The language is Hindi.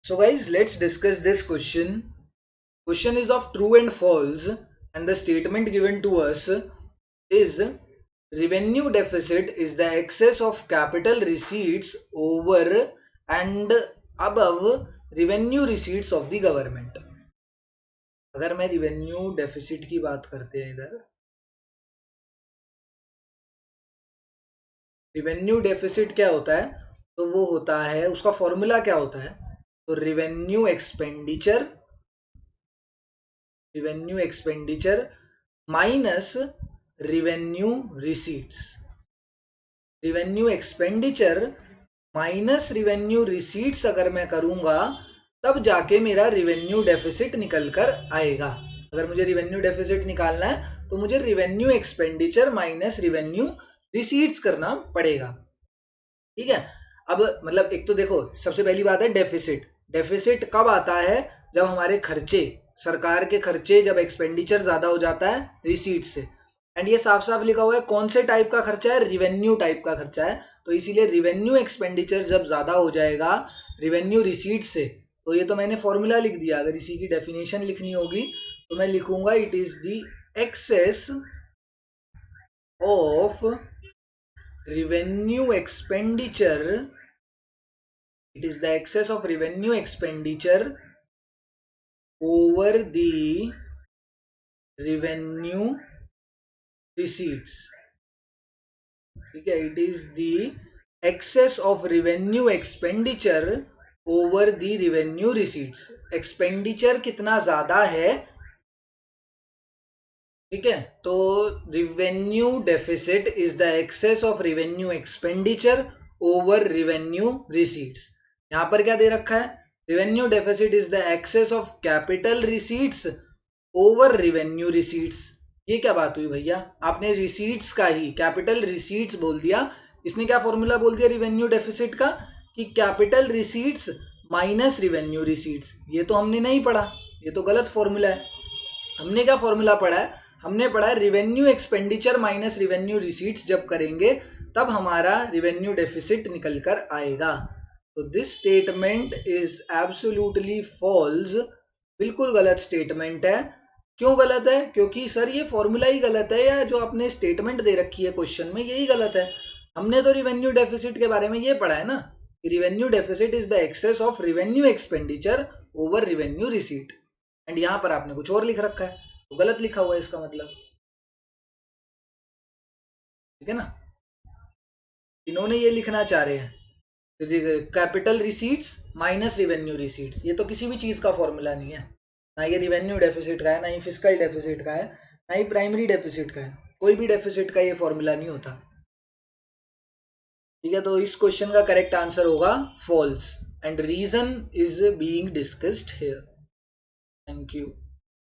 So guys, let's discuss this question. Question is of true and false, and the statement given to us is revenue deficit is the excess of capital receipts over and above revenue receipts of the government. अगर मैं revenue deficit की बात करते हैं इधर, revenue deficit क्या होता है? तो वो होता है, उसका फॉर्मूला क्या होता है? तो revenue expenditure minus revenue receipts, revenue expenditure minus revenue receipts अगर मैं करूंगा तब जाके मेरा रिवेन्यू डेफिसिट निकल कर आएगा। अगर मुझे रिवेन्यू डेफिसिट निकालना है तो मुझे revenue expenditure minus revenue receipts करना पड़ेगा। ठीक है, अब मतलब एक तो देखो, सबसे पहली बात है डेफिसिट। डेफिसिट कब आता है? जब हमारे खर्चे, सरकार के खर्चे, जब एक्सपेंडिचर ज्यादा हो जाता है रिसीट से। एंड ये साफ साफ लिखा हुआ है कौन से टाइप का खर्चा है, रिवेन्यू टाइप का खर्चा है। तो इसीलिए रिवेन्यू एक्सपेंडिचर जब ज्यादा हो जाएगा रिवेन्यू रिसीट से, तो ये तो मैंने फॉर्मूला लिख दिया। अगर इसी की डेफिनेशन लिखनी होगी तो मैं लिखूंगा it is the excess of revenue expenditure, it is the excess of revenue expenditure over the revenue receipts. ठीक है, it is the excess of revenue expenditure over the revenue receipts. expenditure कितना ज्यादा है, ठीक है, तो revenue deficit is the excess of revenue expenditure over revenue receipts. यहां पर क्या दे रखा है? Revenue deficit is the excess of capital receipts over revenue receipts. ये क्या बात हुई भैया, आपने रिसीट्स का ही कैपिटल रिसीट्स बोल दिया। इसने क्या फॉर्मूला बोल दिया रिवेन्यू डेफिसिट का कि capital receipts minus revenue receipts. ये तो हमने नहीं पढ़ा, ये तो गलत फॉर्मूला है। हमने क्या फॉर्मूला पढ़ा है? हमने पढ़ा है revenue expenditure minus revenue receipts जब करेंगे तब हमारा रिवेन्यू डेफिसिट निकल कर आएगा। तो this statement is absolutely false, बिल्कुल गलत स्टेटमेंट है। क्यों गलत है? क्योंकि सर ये फॉर्मूला ही गलत है, या जो आपने स्टेटमेंट दे रखी है क्वेश्चन में यही गलत है। हमने तो रिवेन्यू डेफिसिट के बारे में ये पढ़ा है ना, revenue deficit is the excess of revenue expenditure over revenue receipt. And यहां पर आपने कुछ और लिख रखा है, तो गलत लिखा हुआ है इसका मतलब। ठीक है ना, इन्होंने ये लिखना चाह रहे हैं capital receipts minus revenue receipts. ये तो किसी भी चीज का फॉर्मूला नहीं है, ना ये रिवेन्यू डेफिसिट का है, ना ही फिस्कल डेफिसिट का है, ना ही प्राइमरी डेफिसिट का है। कोई भी डेफिसिट का ये फॉर्मूला नहीं होता। ठीक है, तो इस क्वेश्चन का करेक्ट आंसर होगा false and reason is being discussed here. Thank you.